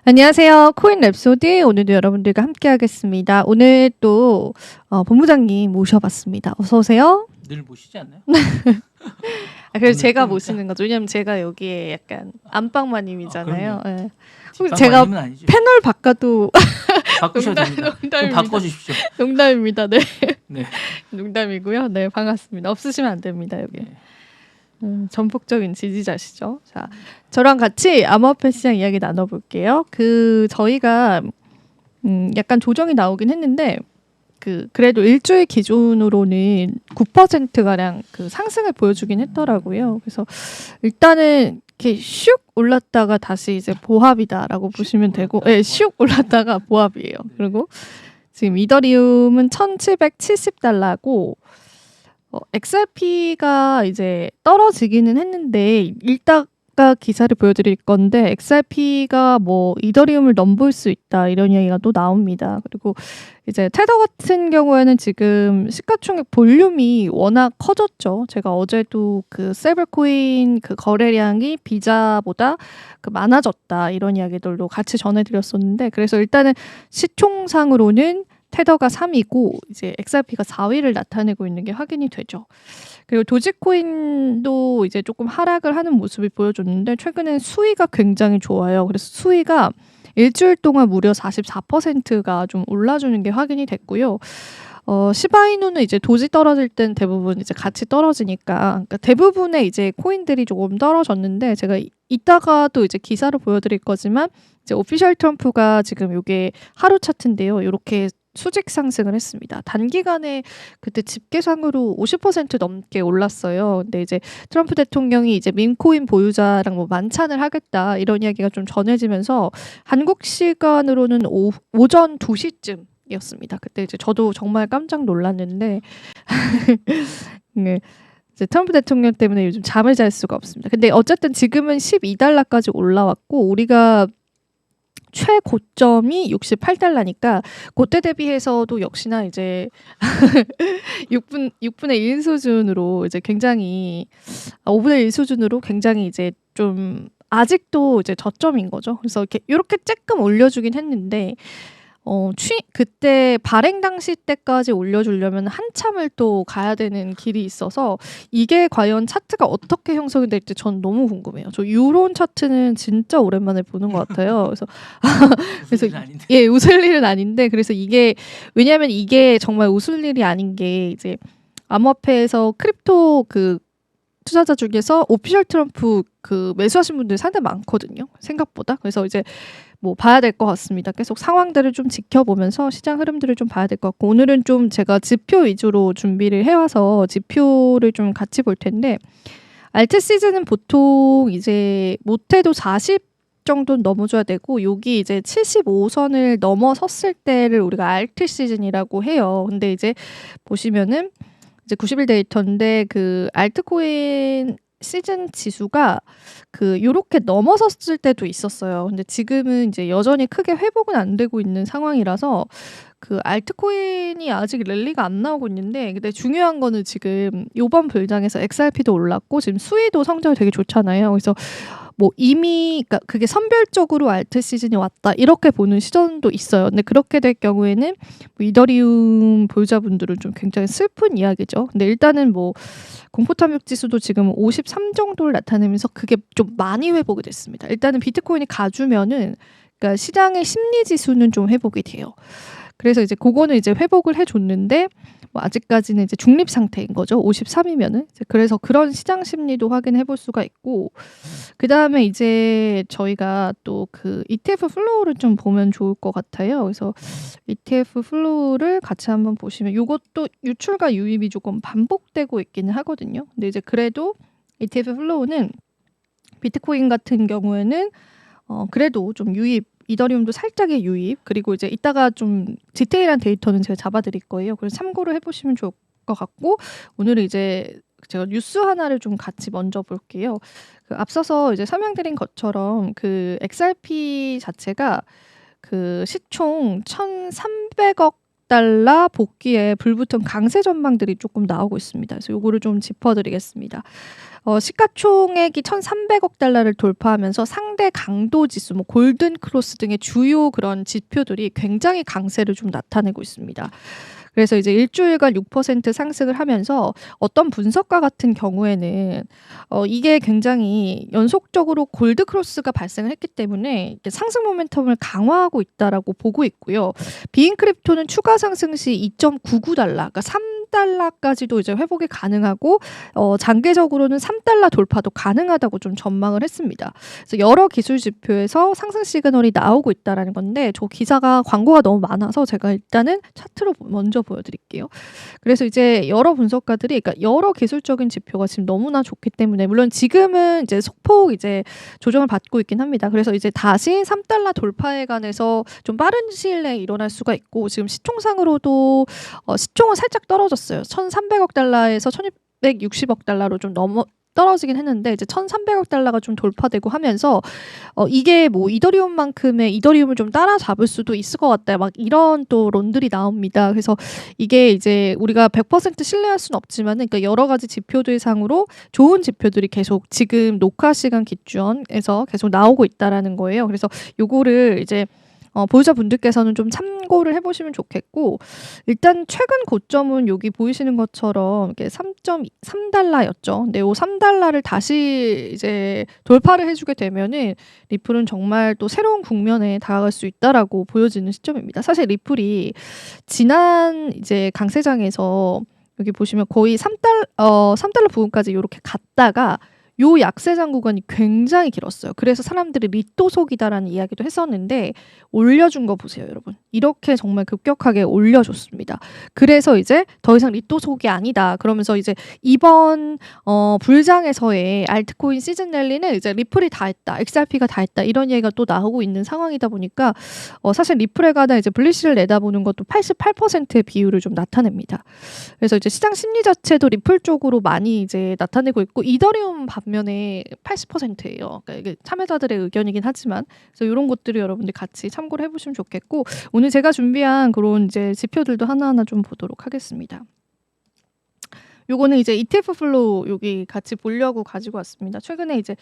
안녕하세요. 코인 랩소디 오늘도 여러분들과 함께하겠습니다. 오늘 또 본부장님 모셔봤습니다. 어서 오세요. 늘 모시지 않나요? 그래서 오늘 제가 또 모시는 거죠. 왜냐면 제가 여기에 약간 안방마님이잖아요. 그럼요. 예. 혹시 제가 뒷방마님은 아니죠. 패널 바꿔도 바꾸셔도 됩니다. 좀 농담입니다. 바꿔주십시오. 농담입니다. 네. 네. 농담이고요. 네, 반갑습니다. 없으시면 안 됩니다. 여기. 네. 전폭적인 지지자시죠. 자, 저랑 같이 암호화폐 시장 이야기 나눠볼게요. 저희가 약간 조정이 나오긴 했는데 그래도 일주일 기준으로는 9%가량 상승을 보여주긴 했더라고요. 그래서 일단은 이렇게 슉 올랐다가 다시 이제 보합이다라고 보시면 되고, 네, 슉 올랐다가 보합이에요. 그리고 지금 이더리움은 1,770달러고 XRP가 이제 떨어지기는 했는데 이따가 기사를 보여드릴 건데 XRP가 뭐 이더리움을 넘볼 수 있다 이런 이야기가 또 나옵니다. 그리고 이제 테더 같은 경우에는 지금 시가총액 볼륨이 워낙 커졌죠. 제가 어제도 세블코인 거래량이 비자보다 많아졌다 이런 이야기들도 같이 전해드렸었는데, 그래서 일단은 시총상으로는 테더가 3위고 이제 XRP가 4위를 나타내고 있는 게 확인이 되죠. 그리고 도지코인도 이제 조금 하락을 하는 모습을 보여줬는데 최근에 수위가 굉장히 좋아요. 그래서 수위가 일주일 동안 무려 44%가 좀 올라주는 게 확인이 됐고요. 시바이누는 이제 도지 떨어질 땐 대부분 이제 같이 떨어지니까, 그러니까 대부분의 이제 코인들이 조금 떨어졌는데, 제가 이따가도 이제 기사를 보여드릴 거지만 이제 오피셜 트럼프가 지금 요게 하루 차트인데요. 이렇게 수직 상승을 했습니다. 단기간에 그때 집계상으로 50% 넘게 올랐어요. 근데 이제 트럼프 대통령이 이제 밈코인 보유자랑 뭐 만찬을 하겠다 이런 이야기가 좀 전해지면서 한국 시간으로는 오전 2시쯤 이었습니다. 그때 이제 저도 정말 깜짝 놀랐는데 네. 이제 트럼프 대통령 때문에 요즘 잠을 잘 수가 없습니다. 근데 어쨌든 지금은 12달러까지 올라왔고 우리가 최고점이 68달러니까 그때 대비해서도 역시나 이제 6분의 1 수준으로 이제 굉장히 5분의 1 수준으로 굉장히 이제 좀 아직도 이제 저점인 거죠. 그래서 이렇게 쬐끔 올려주긴 했는데 그때 발행 당시 때까지 올려주려면 한참을 또 가야 되는 길이 있어서 이게 과연 차트가 어떻게 형성이 될지 전 너무 궁금해요. 저 유론 차트는 진짜 오랜만에 보는 것 같아요. 그래서 예, 웃을 일은 아닌데 그래서 이게 왜냐하면 이게 정말 웃을 일이 아닌 게 이제 암호화폐에서 크립토 투자자 중에서 오피셜 트럼프 매수하신 분들이 상당히 많거든요. 생각보다. 그래서 이제 뭐 봐야 될 것 같습니다. 계속 상황들을 좀 지켜보면서 시장 흐름들을 좀 봐야 될 것 같고, 오늘은 좀 제가 지표 위주로 준비를 해와서 지표를 좀 같이 볼 텐데, 알트 시즌은 보통 이제 못해도 40 정도는 넘어줘야 되고, 여기 이제 75선을 넘어섰을 때를 우리가 알트 시즌이라고 해요. 근데 이제 보시면은 이제 90일 데이터인데 알트코인 시즌 지수가 요렇게 넘어섰을 때도 있었어요. 근데 지금은 이제 여전히 크게 회복은 안 되고 있는 상황이라서 알트코인이 아직 랠리가 안 나오고 있는데, 근데 중요한 거는 지금 요번 불장에서 XRP도 올랐고 지금 수위도 성적이 되게 좋잖아요. 그래서 뭐 이미 그게 선별적으로 알트 시즌이 왔다 이렇게 보는 시선도 있어요. 근데 그렇게 될 경우에는 뭐 이더리움 보유자분들은 좀 굉장히 슬픈 이야기죠. 근데 일단은 뭐 공포 탐욕 지수도 지금 53 정도를 나타내면서 그게 좀 많이 회복이 됐습니다. 일단은 비트코인이 가주면은 그러니까 시장의 심리 지수는 좀 회복이 돼요. 그래서 이제 그거는 이제 회복을 해줬는데 뭐 아직까지는 이제 중립 상태인 거죠. 53이면은. 그래서 그런 시장 심리도 확인해 볼 수가 있고, 그 다음에 이제 저희가 또 ETF 플로우를 좀 보면 좋을 것 같아요. 그래서 ETF 플로우를 같이 한번 보시면 이것도 유출과 유입이 조금 반복되고 있기는 하거든요. 근데 이제 그래도 ETF 플로우는 비트코인 같은 경우에는 그래도 좀 유입, 이더리움도 살짝의 유입, 그리고 이제 이따가 좀 디테일한 데이터는 제가 잡아드릴 거예요. 그래서 참고를 해보시면 좋을 것 같고, 오늘은 이제 제가 뉴스 하나를 좀 같이 먼저 볼게요. 앞서서 이제 설명드린 것처럼 XRP 자체가 시총 1,300억 달러 복귀에 불붙은 강세 전망들이 조금 나오고 있습니다. 그래서 요거를 좀 짚어드리겠습니다. 시가총액이 1,300억 달러를 돌파하면서 상대 강도 지수, 뭐 골든 크로스 등의 주요 그런 지표들이 굉장히 강세를 좀 나타내고 있습니다. 그래서 이제 일주일간 6% 상승을 하면서 어떤 분석가 같은 경우에는 이게 굉장히 연속적으로 골드 크로스가 발생을 했기 때문에 상승 모멘텀을 강화하고 있다라고 보고 있고요. 비인 크립토는 추가 상승 시 2.99달러, 그러니까 3달러까지도 이제 회복이 가능하고 장기적으로는 3달러 돌파도 가능하다고 좀 전망을 했습니다. 그래서 여러 기술 지표에서 상승 시그널이 나오고 있다라는 건데 저 기사가 광고가 너무 많아서 제가 일단은 차트로 먼저 보여드릴게요. 그래서 이제 여러 분석가들이 그러니까 여러 기술적인 지표가 지금 너무나 좋기 때문에 물론 지금은 이제 소폭 이제 조정을 받고 있긴 합니다. 그래서 이제 다시 3달러 돌파에 관해서 좀 빠른 시일 내에 일어날 수가 있고 지금 시총상으로도 시총은 살짝 떨어졌어요. 1,300억 달러에서 1,260억 달러로 좀 떨어지긴 했는데 이제 1,300억 달러가 좀 돌파되고 하면서 이게 뭐 이더리움만큼의 이더리움을 좀 따라잡을 수도 있을 것 같다. 막 이런 또 론들이 나옵니다. 그래서 이게 이제 우리가 100% 신뢰할 수는 없지만은 그러니까 여러 가지 지표들 상으로 좋은 지표들이 계속 지금 녹화 시간 기준에서 계속 나오고 있다라는 거예요. 그래서 요거를 이제 보유자분들께서는 좀 참고를 해보시면 좋겠고 일단 최근 고점은 여기 보이시는 것처럼 3.3달러였죠. 근데 이 3달러를 다시 이제 돌파를 해주게 되면은 리플은 정말 또 새로운 국면에 다가갈 수 있다라고 보여지는 시점입니다. 사실 리플이 지난 이제 강세장에서 여기 보시면 거의 3달러 부근까지 이렇게 갔다가 요 약세장 구간이 굉장히 길었어요. 그래서 사람들이 리또속이다라는 이야기도 했었는데 올려준 거 보세요, 여러분. 이렇게 정말 급격하게 올려줬습니다. 그래서 이제 더 이상 리또속이 아니다. 그러면서 이제 이번 불장에서의 알트코인 시즌 랠리는 이제 리플이 다 했다, XRP가 다 했다 이런 얘기가 또 나오고 있는 상황이다 보니까 사실 리플에 관한 이제 블리시를 내다보는 것도 88%의 비율을 좀 나타냅니다. 그래서 이제 시장 심리 자체도 리플 쪽으로 많이 이제 나타내고 있고 이더리움 반면에 80%예요. 그러니까 이게 참여자들의 의견이긴 하지만 그래서 이런 것들을 여러분들 같이 참고를 해보시면 좋겠고 오늘 제가 준비한 그런 이제 지표들도 하나하나 좀 보도록 하겠습니다. 요거는 이제 ETF 플로우 여기 같이 보려고 가지고 왔습니다. 최근에 이제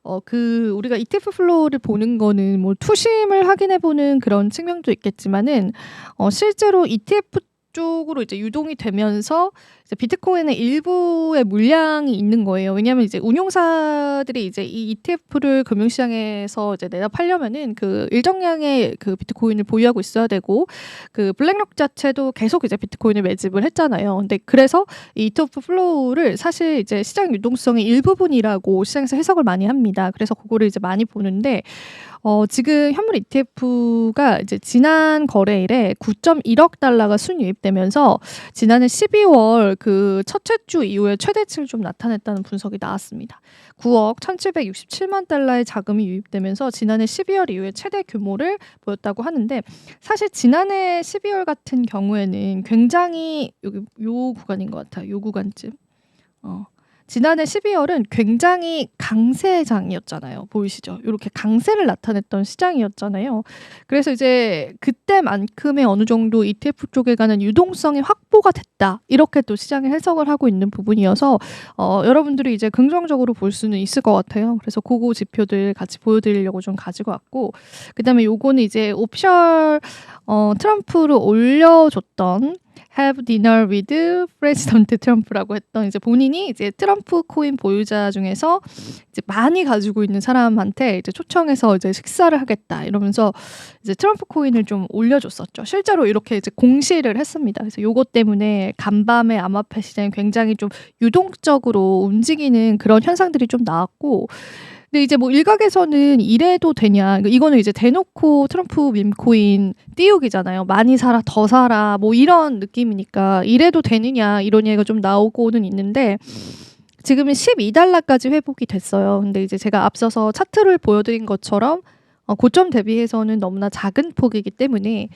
우리가 ETF 플로우를 보는 거는 뭐 투심을 확인해 보는 그런 측면도 있겠지만은 실제로 ETF 쪽으로 이제 유동이 되면서 이제 비트코인의 일부의 물량이 있는 거예요. 왜냐하면 이제 운용사들이 이제 이 ETF를 금융시장에서 이제 내다 팔려면은 그 일정량의 그 비트코인을 보유하고 있어야 되고 그 블랙록 자체도 계속 이제 비트코인을 매집을 했잖아요. 근데 그래서 이 ETF 플로우를 사실 이제 시장 유동성의 일부분이라고 시장에서 해석을 많이 합니다. 그래서 그거를 이제 많이 보는데 지금 현물 ETF가 이제 지난 거래일에 9.1억 달러가 순유입되면서 지난해 12월 그 첫째 주 이후에 최대치를 좀 나타냈다는 분석이 나왔습니다. 9억 1,767만 달러의 자금이 유입되면서 지난해 12월 이후에 최대 규모를 보였다고 하는데 사실 지난해 12월 같은 경우에는 굉장히 여기 요 구간인 것 같아요. 요 구간쯤. 지난해 12월은 굉장히 강세장이었잖아요. 보이시죠? 이렇게 강세를 나타냈던 시장이었잖아요. 그래서 이제 그때만큼의 어느 정도 ETF 쪽에 가는 유동성이 확보가 됐다. 이렇게 또 시장이 해석을 하고 있는 부분이어서 여러분들이 이제 긍정적으로 볼 수는 있을 것 같아요. 그래서 그거 지표들 같이 보여드리려고 좀 가지고 왔고 그다음에 요거는 이제 오피셜 트럼프를 올려줬던 Have dinner with President Trump라고 했던 이제 본인이 이제 트럼프 코인 보유자 중에서 이제 많이 가지고 있는 사람한테 이제 초청해서 이제 식사를 하겠다 이러면서 이제 트럼프 코인을 좀 올려줬었죠. 실제로 이렇게 이제 공시를 했습니다. 그래서 요것 때문에 간밤에 암호화폐 시장이 굉장히 좀 유동적으로 움직이는 그런 현상들이 좀 나왔고 근데 이제 뭐 일각에서는 이래도 되냐 이거는 이제 대놓고 트럼프 밈코인 띄우기잖아요. 많이 사라 더 사라 뭐 이런 느낌이니까 이래도 되느냐 이런 얘기가 좀 나오고는 있는데 지금은 12달러까지 회복이 됐어요. 근데 이제 제가 앞서서 차트를 보여드린 것처럼 고점 대비해서는 너무나 작은 폭이기 때문에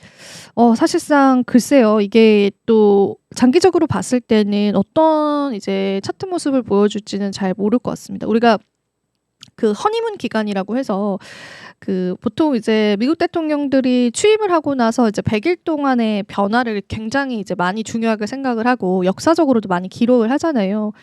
사실상 글쎄요 이게 또 장기적으로 봤을 때는 어떤 이제 차트 모습을 보여줄지는 잘 모를 것 같습니다. 우리가 그 허니문 기간이라고 해서 그 보통 이제 미국 대통령들이 취임을 하고 나서 이제 100일 동안의 변화를 굉장히 이제 많이 중요하게 생각을 하고 역사적으로도 많이 기록을 하잖아요.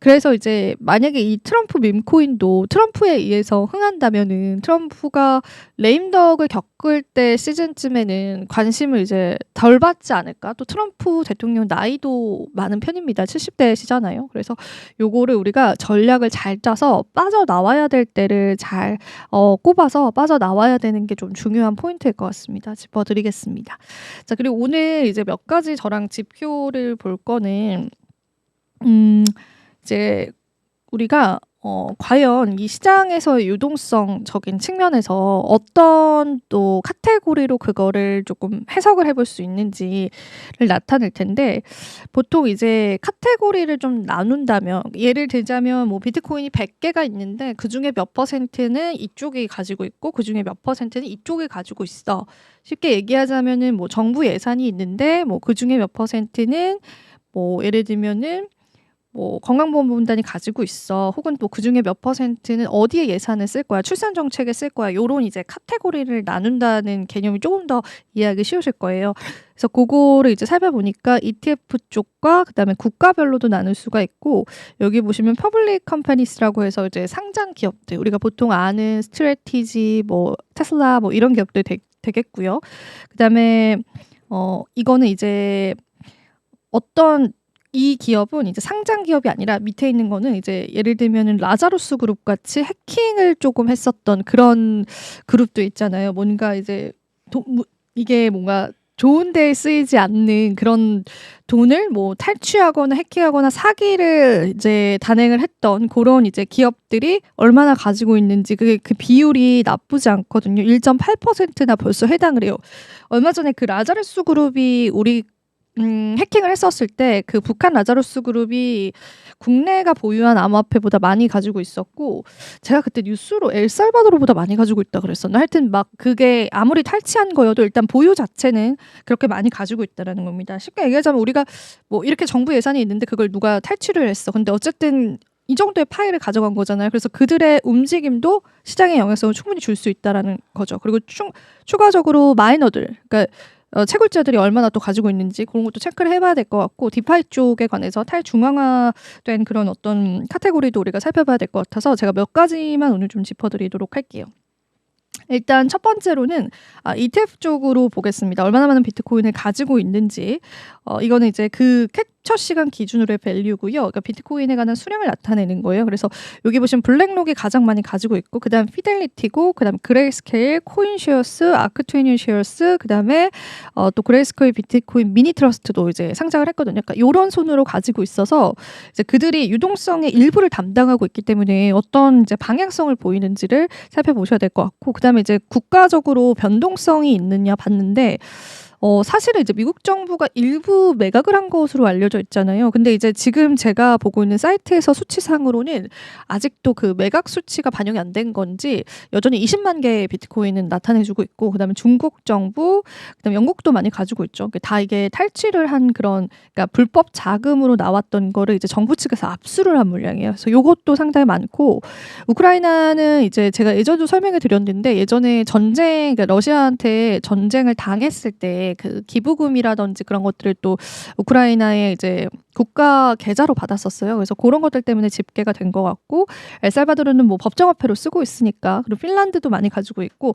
그래서 이제 만약에 이 트럼프 밈코인도 트럼프에 의해서 흥한다면은 트럼프가 레임덕을 겪을 때 시즌쯤에는 관심을 이제 덜 받지 않을까? 또 트럼프 대통령 나이도 많은 편입니다. 70대시잖아요. 그래서 요거를 우리가 전략을 잘 짜서 빠져나와야 될 때를 잘 꼽아서 빠져나와야 되는 게 좀 중요한 포인트일 것 같습니다. 짚어드리겠습니다. 자, 그리고 오늘 이제 몇 가지 저랑 지표를 볼 거는 이제 우리가 과연 이 시장에서의 유동성적인 측면에서 어떤 또 카테고리로 그거를 조금 해석을 해볼 수 있는지를 나타낼 텐데, 보통 이제 카테고리를 좀 나눈다면, 예를 들자면 뭐 비트코인이 100개가 있는데 그중에 몇 퍼센트는 이쪽이 가지고 있고 그중에 몇 퍼센트는 이쪽이 가지고 있어. 쉽게 얘기하자면은 뭐 정부 예산이 있는데 뭐 그중에 몇 퍼센트는 뭐 예를 들면은 뭐 건강보험공단이 가지고 있어. 혹은 또 그중에 몇 퍼센트는 어디에 예산을 쓸 거야. 출산 정책에 쓸 거야. 요런 이제 카테고리를 나눈다는 개념이 조금 더 이해하기 쉬우실 거예요. 그래서 그거를 이제 살펴보니까 ETF 쪽과 그다음에 국가별로도 나눌 수가 있고, 여기 보시면 퍼블릭 컴퍼니스라고 해서 이제 상장 기업들, 우리가 보통 아는 스트래티지, 뭐 테슬라 뭐 이런 기업들 되겠고요. 그다음에 이거는 이제 어떤 이 기업은 이제 상장 기업이 아니라 밑에 있는 거는 이제 예를 들면은 라자루스 그룹 같이 해킹을 조금 했었던 그런 그룹도 있잖아요. 뭔가 이제 이게 뭔가 좋은 데에 쓰이지 않는 그런 돈을 뭐 탈취하거나 해킹하거나 사기를 이제 단행을 했던 그런 이제 기업들이 얼마나 가지고 있는지 그 비율이 나쁘지 않거든요. 1.8%나 벌써 해당을 해요. 얼마 전에 그 라자루스 그룹이 우리 해킹을 했었을 때 그 북한 라자루스 그룹이 국내가 보유한 암호화폐보다 많이 가지고 있었고, 제가 그때 뉴스로 엘살바도르보다 많이 가지고 있다 그랬었나? 하여튼 막 그게 아무리 탈취한 거여도 일단 보유 자체는 그렇게 많이 가지고 있다라는 겁니다. 쉽게 얘기하자면 우리가 뭐 이렇게 정부 예산이 있는데 그걸 누가 탈취를 했어. 근데 어쨌든 이 정도의 파일을 가져간 거잖아요. 그래서 그들의 움직임도 시장에 영향성을 충분히 줄 수 있다라는 거죠. 그리고 추가적으로 마이너들, 그러니까 채굴자들이 얼마나 또 가지고 있는지 그런 것도 체크를 해봐야 될 것 같고, 디파이 쪽에 관해서 탈중앙화된 그런 어떤 카테고리도 우리가 살펴봐야 될 것 같아서 제가 몇 가지만 오늘 좀 짚어드리도록 할게요. 일단 첫 번째로는 ETF 쪽으로 보겠습니다. 얼마나 많은 비트코인을 가지고 있는지. 이거는 이제 그 캡처 시간 기준으로의 밸류고요. 그러니까 비트코인에 관한 수량을 나타내는 거예요. 그래서 여기 보시면 블랙록이 가장 많이 가지고 있고, 그다음 피델리티고, 그다음 그레이스케일, 코인쉐어스, 아크투니쉐어스, 그다음에 또 그레이스케일 비트코인 미니 트러스트도 이제 상장을 했거든요. 그러니까 이런 순으로 가지고 있어서 이제 그들이 유동성의 일부를 담당하고 있기 때문에 어떤 이제 방향성을 보이는지를 살펴보셔야 될 것 같고, 그다음에 이제 국가적으로 변동성이 있느냐 봤는데, 사실은 이제 미국 정부가 일부 매각을 한 것으로 알려져 있잖아요. 근데 이제 지금 제가 보고 있는 사이트에서 수치상으로는 아직도 그 매각 수치가 반영이 안 된 건지 여전히 20만 개의 비트코인은 나타내주고 있고, 그다음에 중국 정부, 그다음에 영국도 많이 가지고 있죠. 다 이게 탈취를 한 그런, 그러니까 불법 자금으로 나왔던 거를 이제 정부 측에서 압수를 한 물량이에요. 그래서 요것도 상당히 많고, 우크라이나는 이제 제가 예전도 설명을 드렸는데, 예전에 전쟁, 그러니까 러시아한테 전쟁을 당했을 때 그 기부금이라든지 그런 것들을 또 우크라이나의 이제 국가 계좌로 받았었어요. 그래서 그런 것들 때문에 집계가 된 것 같고, 엘살바도르는 뭐 법정화폐로 쓰고 있으니까, 그리고 핀란드도 많이 가지고 있고,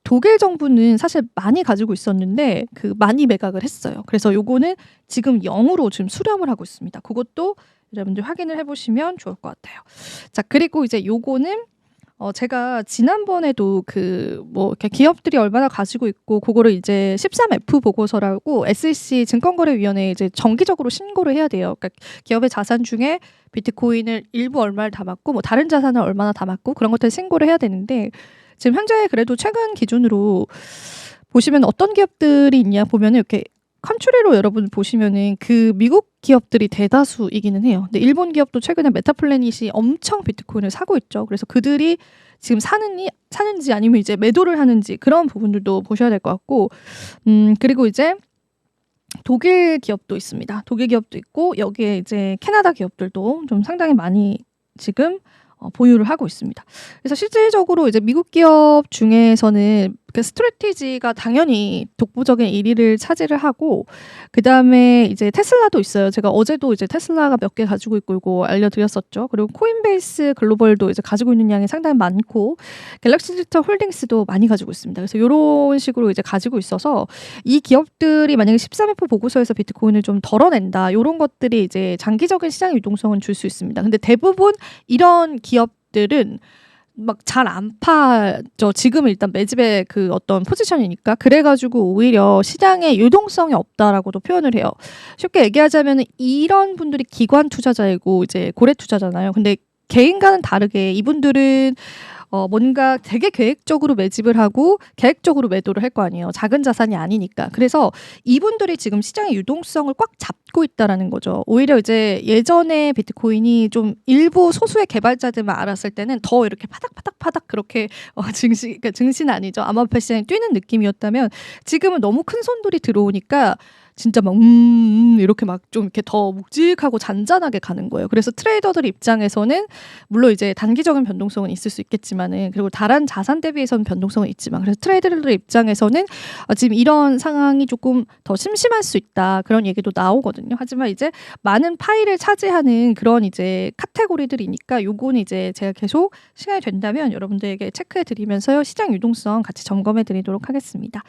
독일 정부는 사실 많이 가지고 있었는데 그 많이 매각을 했어요. 그래서 요거는 지금 0으로 지금 수렴을 하고 있습니다. 그것도 여러분들 확인을 해보시면 좋을 것 같아요. 자, 그리고 이제 요거는 제가 지난번에도 그 뭐 이렇게 기업들이 얼마나 가지고 있고 그거를 이제 13F 보고서라고 SEC 증권거래위원회에 이제 정기적으로 신고를 해야 돼요. 그러니까 기업의 자산 중에 비트코인을 일부 얼마를 담았고 뭐 다른 자산을 얼마나 담았고 그런 것들 신고를 해야 되는데, 지금 현재 그래도 최근 기준으로 보시면 어떤 기업들이 있냐 보면은 이렇게 컨트리로 여러분 보시면은 그 미국 기업들이 대다수이기는 해요. 근데 일본 기업도 최근에 메타플래닛이 엄청 비트코인을 사고 있죠. 그래서 그들이 지금 사는지 아니면 이제 매도를 하는지 그런 부분들도 보셔야 될 것 같고, 그리고 이제 독일 기업도 있습니다. 독일 기업도 있고, 여기에 이제 캐나다 기업들도 좀 상당히 많이 지금 보유를 하고 있습니다. 그래서 실질적으로 이제 미국 기업 중에서는 그 스트래티지가 당연히 독보적인 1위를 차지를 하고 그다음에 이제 테슬라도 있어요. 제가 어제도 이제 테슬라가 몇 개 가지고 있고 이거 알려드렸었죠. 그리고 코인베이스 글로벌도 이제 가지고 있는 양이 상당히 많고 갤럭시 디지털 홀딩스도 많이 가지고 있습니다. 그래서 이런 식으로 이제 가지고 있어서 이 기업들이 만약에 13F 보고서에서 비트코인을 좀 덜어낸다 이런 것들이 이제 장기적인 시장 유동성은 줄 수 있습니다. 근데 대부분 이런 기업들은 막 잘 안 파죠. 지금은 일단 매집의 그 어떤 포지션이니까 그래가지고 오히려 시장에 유동성이 없다라고도 표현을 해요. 쉽게 얘기하자면 이런 분들이 기관 투자자이고 이제 고래 투자잖아요. 근데 개인과는 다르게 이분들은 뭔가 되게 계획적으로 매집을 하고 계획적으로 매도를 할 거 아니에요. 작은 자산이 아니니까. 그래서 이분들이 지금 시장의 유동성을 꽉 잡고 있다라는 거죠. 오히려 이제 예전에 비트코인이 좀 일부 소수의 개발자들만 알았을 때는 더 이렇게 파닥파닥 그렇게 그러니까 증시는 아니죠. 암호화폐 시장이 뛰는 느낌이었다면 지금은 너무 큰 손들이 들어오니까 진짜 막 이렇게 막 좀 이렇게 더 묵직하고 잔잔하게 가는 거예요. 그래서 트레이더들 입장에서는 물론 이제 단기적인 변동성은 있을 수 있겠지만은 그리고 다른 자산 대비해서는 변동성은 있지만 그래서 트레이더들 입장에서는 지금 이런 상황이 조금 더 심심할 수 있다 그런 얘기도 나오거든요. 하지만 이제 많은 파일을 차지하는 그런 이제 카테고리들이니까 요거는 이제 제가 계속 시간이 된다면 여러분들에게 체크해 드리면서요 시장 유동성 같이 점검해 드리도록 하겠습니다.